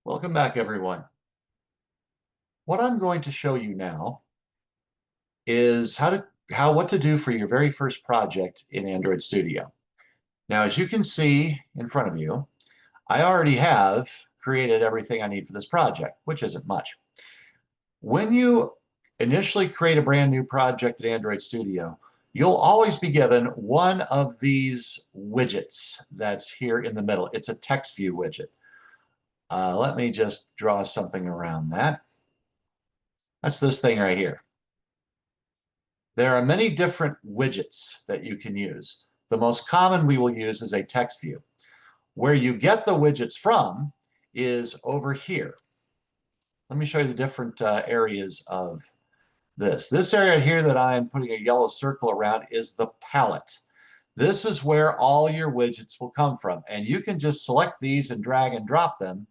Welcome back, everyone. What I'm going to show you now is what to do for your very first project in Android Studio. Now, as you can see in front of you, I already have created everything I need for this project, which isn't much. When you initially create a brand new project in Android Studio, you'll always be given one of these widgets that's here in the middle. It's a text view widget. Let me just draw something around that. That's this thing right here. There are many different widgets that you can use. The most common we will use is a text view. Where you get the widgets from is over here. Let me show you the different areas of this. This area here that I'm putting a yellow circle around is the palette. This is where all your widgets will come from. And you can just select these and drag and drop them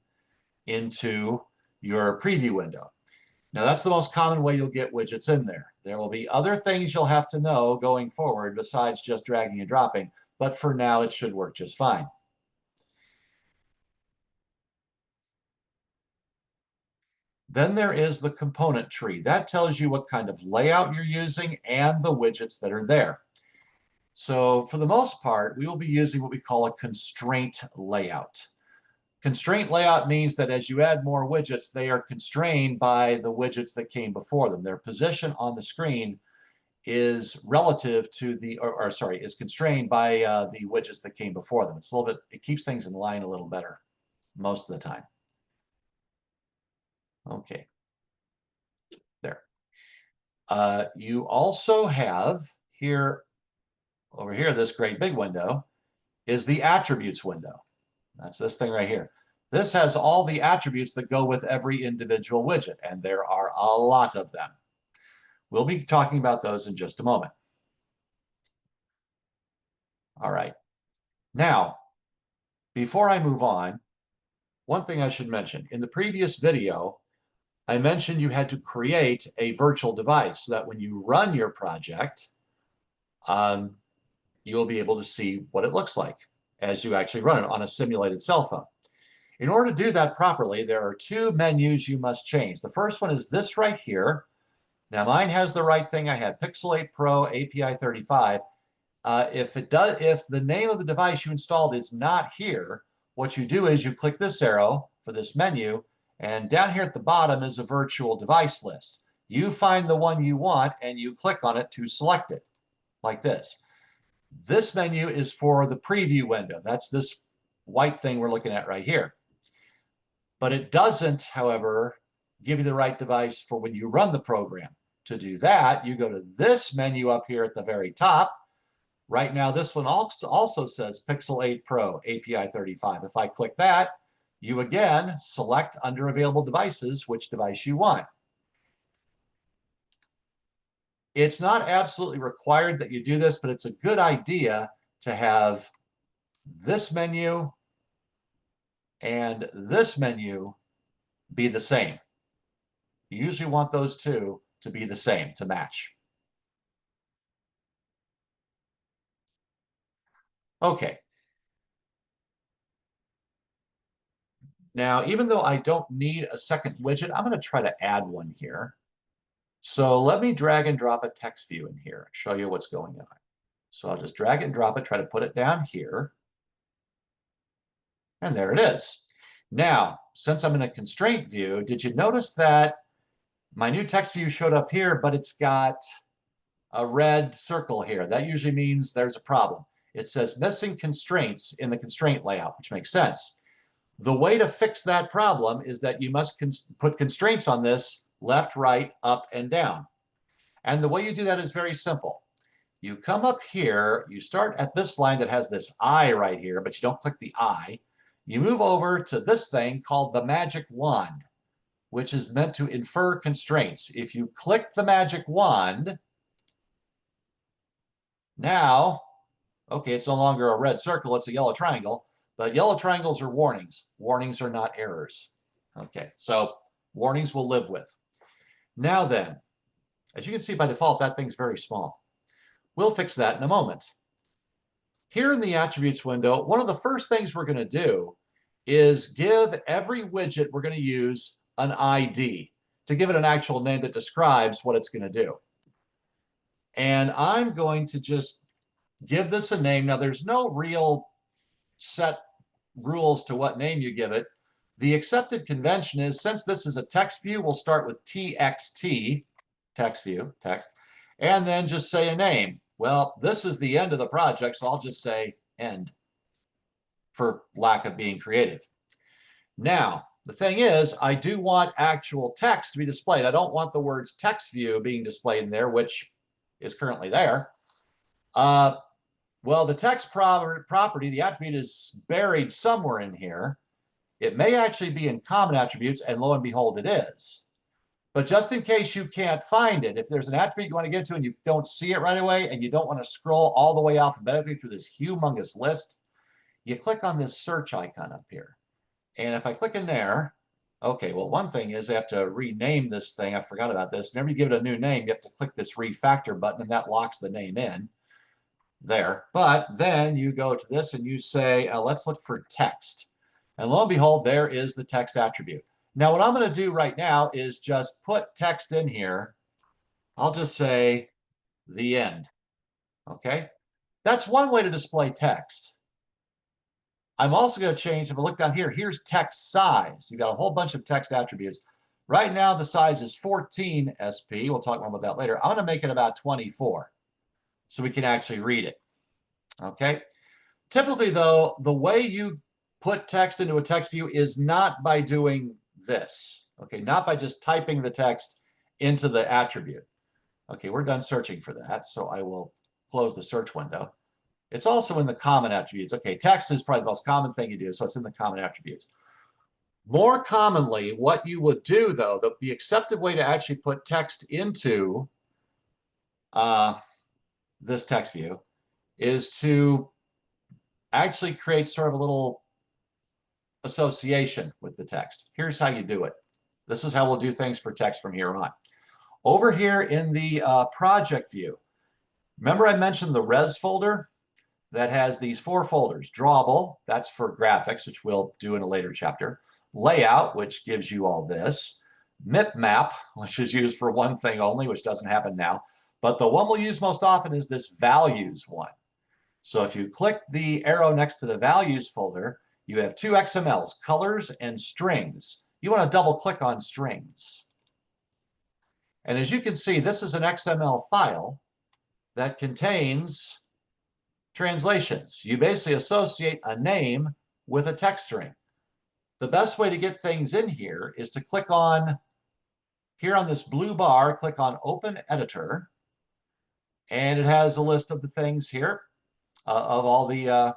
into your preview window. Now, that's the most common way you'll get widgets in there. There will be other things you'll have to know going forward besides just dragging and dropping, but for now, it should work just fine. Then there is the component tree. That tells you what kind of layout you're using and the widgets that are there. So for the most part, we will be using what we call a constraint layout. Constraint layout means that as you add more widgets, they are constrained by the widgets that came before them. Their position on the screen is relative to the, is constrained by the widgets that came before them. It's a little bit, it keeps things in line a little better most of the time. Okay, there. You also have here, over here, this great big window is the attributes window. That's this thing right here. This has all the attributes that go with every individual widget, and there are a lot of them. We'll be talking about those in just a moment. All right. Now, before I move on, one thing I should mention. In the previous video, I mentioned you had to create a virtual device so that when you run your project, you'll be able to see what it looks like as you actually run it on a simulated cell phone. In order to do that properly, there are two menus you must change. The first one is this right here. Now mine has the right thing. I had Pixel 8 Pro API 35. If the name of the device you installed is not here, what you do is you click this arrow for this menu, and down here at the bottom is a virtual device list. You find the one you want and you click on it to select it, like this. This menu is for the preview window. That's this white thing we're looking at right here. But it doesn't, however, give you the right device for when you run the program. To do that, you go to this menu up here at the very top. Right now, this one also says Pixel 8 Pro API 35. If I click that, you again select under available devices which device you want. It's not absolutely required that you do this, but it's a good idea to have this menu and this menu be the same. You usually want those two to be the same, to match. Okay. Now, even though I don't need a second widget, I'm going to try to add one here. So let me drag and drop a text view in here, show you what's going on. So I'll just drag and drop it, try to put it down here. And there it is. Now, since I'm in a constraint view, did you notice that my new text view showed up here, but it's got a red circle here? That usually means there's a problem. It says missing constraints in the constraint layout, which makes sense. The way to fix that problem is that you must put constraints on this left, right, up, and down. And the way you do that is very simple. You come up here, you start at this line that has this I right here, but you don't click the I. You move over to this thing called the magic wand, which is meant to infer constraints. If you click the magic wand, now, okay, it's no longer a red circle, it's a yellow triangle, but yellow triangles are warnings. Warnings are not errors. Okay, so warnings we'll live with. Now then, as you can see by default, that thing's very small. We'll fix that in a moment. Here in the attributes window, one of the first things we're going to do is give every widget we're going to use an ID to give it an actual name that describes what it's going to do. And I'm going to just give this a name. Now, there's no real set rules to what name you give it. The accepted convention is, since this is a text view, we'll start with TXT, text view, text, and then just say a name. Well, this is the end of the project, so I'll just say end for lack of being creative. Now, the thing is, I do want actual text to be displayed. I don't want the words text view being displayed in there, which is currently there. Well, the text property, the attribute is buried somewhere in here. It may actually be in common attributes, and lo and behold, it is. But just in case you can't find it, if there's an attribute you want to get to and you don't see it right away, and you don't want to scroll all the way alphabetically through this humongous list, you click on this search icon up here. And if I click in there, okay, well, one thing is I have to rename this thing. I forgot about this. Whenever you give it a new name, you have to click this refactor button, and that locks the name in there. But then you go to this and you say, let's look for text. And lo and behold, there is the text attribute. Now, what I'm going to do right now is just put text in here. I'll just say the end. Okay? That's one way to display text. I'm also going to change, if I look down here, here's text size. You've got a whole bunch of text attributes. Right now, the size is 14 SP. We'll talk more about that later. I'm going to make it about 24 so we can actually read it. Okay? Typically, though, the way you put text into a text view is not by doing this. Okay, not by just typing the text into the attribute. Okay, we're done searching for that, so I will close the search window. It's also in the common attributes. Okay, text is probably the most common thing you do, so it's in the common attributes. More commonly, what you would do, though, the accepted way to actually put text into this text view is to actually create sort of a little association with the text. Here's how you do it. This is how we'll do things for text from here on. Over here in the project view, remember I mentioned the res folder that has these 4 folders. Drawable, that's for graphics, which we'll do in a later chapter. Layout, which gives you all this. Mip-map, which is used for one thing only, which doesn't happen now. But the one we'll use most often is this values one. So if you click the arrow next to the values folder, you have 2 XMLs, colors and strings. You want to double click on strings. And as you can see, this is an XML file that contains translations. You basically associate a name with a text string. The best way to get things in here is to click on, here on this blue bar, click on Open Editor. And it has a list of the things here, of all the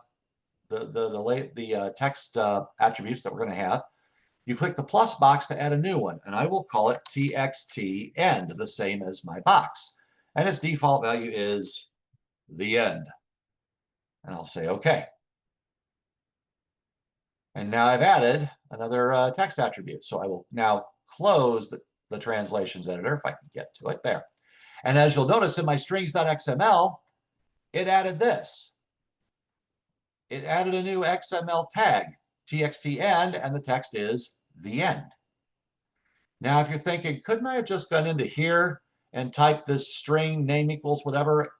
text attributes that we're going to have. You click the plus box to add a new one, and I will call it TXT end, the same as my box. And its default value is the end. And I'll say OK. And now I've added another text attribute. So I will now close the translations editor, if I can get to it there. And as you'll notice in my strings.xml, it added this. It added a new XML tag, TXT end, and the text is the end. Now, if you're thinking, couldn't I have just gone into here and typed this string name equals whatever?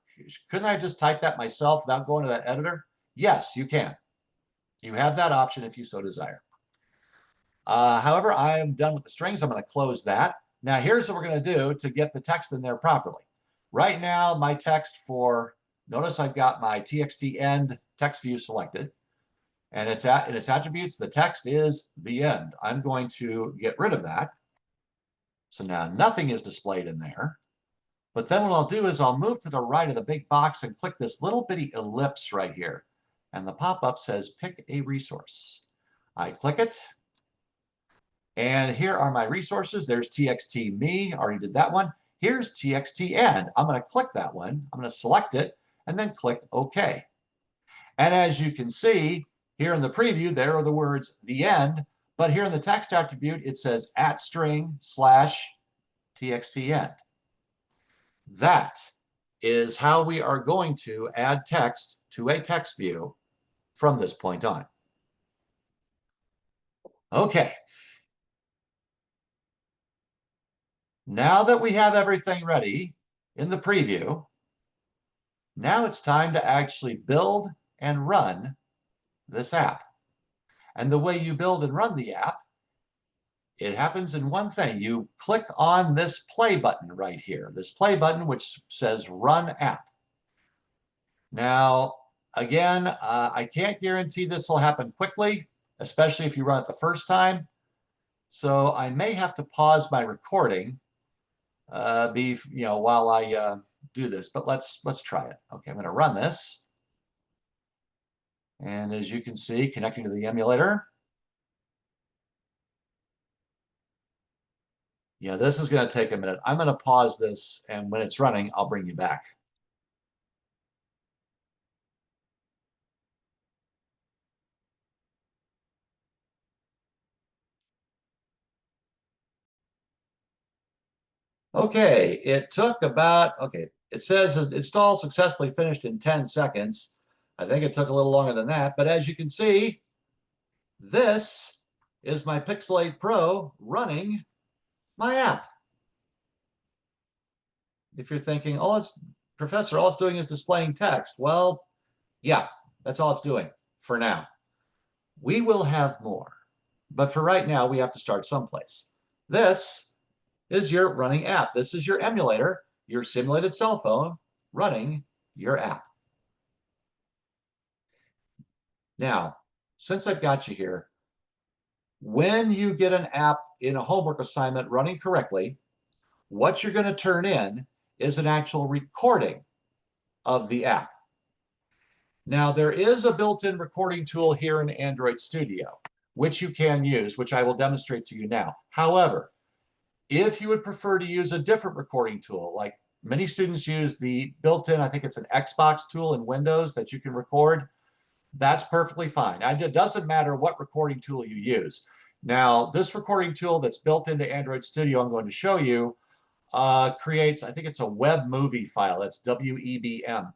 Couldn't I just type that myself without going to that editor? Yes, you can. You have that option if you so desire. However, I am done with the strings. I'm going to close that. Now, here's what we're going to do to get the text in there properly. Right now, my text notice I've got my TXT end text view selected. And in its attributes, the text is the end. I'm going to get rid of that. So now nothing is displayed in there. But then what I'll do is I'll move to the right of the big box and click this little bitty ellipse right here. And the pop-up says pick a resource. I click it. And here are my resources. There's TXT me, already did that one. Here's TXT end. I'm going to click that one. I'm going to select it and then click OK. And as you can see, here in the preview, there are the words the end. But here in the text attribute, it says @string/TXT end. That is how we are going to add text to a text view from this point on. Okay, now that we have everything ready in the preview, now it's time to actually build and run this app. And the way you build and run the app, it happens in one thing. You click on this play button right here, this play button which says Run App. Now, again, I can't guarantee this will happen quickly, especially if you run it the first time. So I may have to pause my recording while I do this, but let's try it. Okay, I'm going to run this. And as you can see, connecting to the emulator. Yeah, this is going to take a minute. I'm going to pause this, and when it's running, I'll bring you back. Okay, it took okay, it says install successfully finished in 10 seconds. I think it took a little longer than that, but as you can see, this is my Pixel 8 Pro running my app. If you're thinking, oh, Professor, all it's doing is displaying text. Well, yeah, that's all it's doing for now. We will have more, but for right now, we have to start someplace. This is your running app. This is your emulator, your simulated cell phone running your app. Now, since I've got you here, when you get an app in a homework assignment running correctly, what you're going to turn in is an actual recording of the app. Now, there is a built-in recording tool here in Android Studio, which you can use, which I will demonstrate to you now. However, if you would prefer to use a different recording tool, like many students use the built-in, I think it's an Xbox tool in Windows that you can record, that's perfectly fine. It doesn't matter what recording tool you use. Now, this recording tool that's built into Android Studio I'm going to show you creates, I think it's a web movie file. That's WEBM.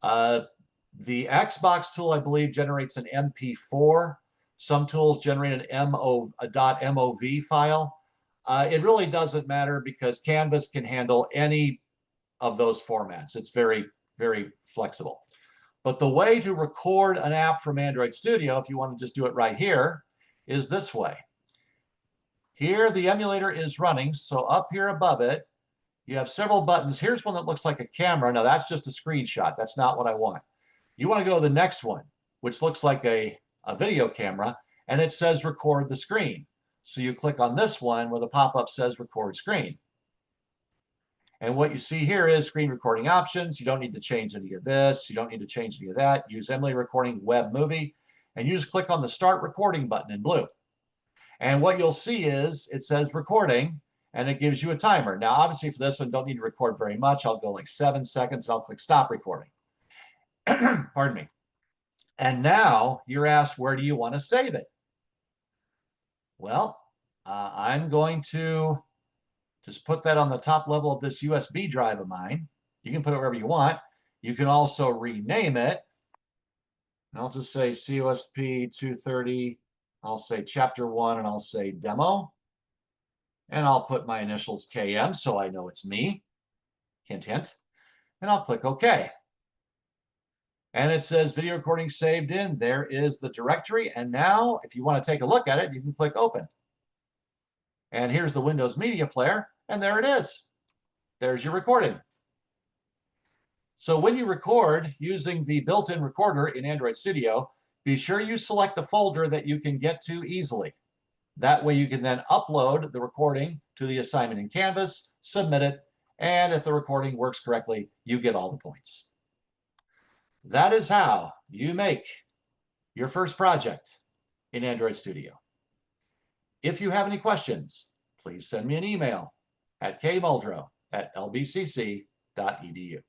The Xbox tool, I believe, generates an MP4. Some tools generate a .mov file. It really doesn't matter because Canvas can handle any of those formats. It's very, very flexible. But the way to record an app from Android Studio, if you want to just do it right here, is this way. Here, the emulator is running. So up here above it, you have several buttons. Here's one that looks like a camera. Now, that's just a screenshot. That's not what I want. You want to go to the next one, which looks like a video camera, and it says record the screen. So you click on this one where the pop-up says record screen. And what you see here is screen recording options. You don't need to change any of this. You don't need to change any of that. Use Emily Recording Web Movie. And you just click on the Start Recording button in blue. And what you'll see is it says recording, and it gives you a timer. Now, obviously, for this one, don't need to record very much. I'll go like 7 seconds, and I'll click Stop Recording. Pardon me. And now you're asked, where do you want to save it? Well, I'm going to just put that on the top level of this USB drive of mine. You can put it wherever you want. You can also rename it. And I'll just say COSP230. I'll say Chapter 1, and I'll say Demo. And I'll put my initials KM so I know it's me. Hint, hint. And I'll click OK. And it says video recording saved in. There is the directory. And now, if you want to take a look at it, you can click Open. And here's the Windows Media Player. And there it is. There's your recording. So when you record using the built-in recorder in Android Studio, be sure you select a folder that you can get to easily. That way you can then upload the recording to the assignment in Canvas, submit it, and if the recording works correctly, you get all the points. That is how you make your first project in Android Studio. If you have any questions, please send me an email at kmuldrow@lbcc.edu.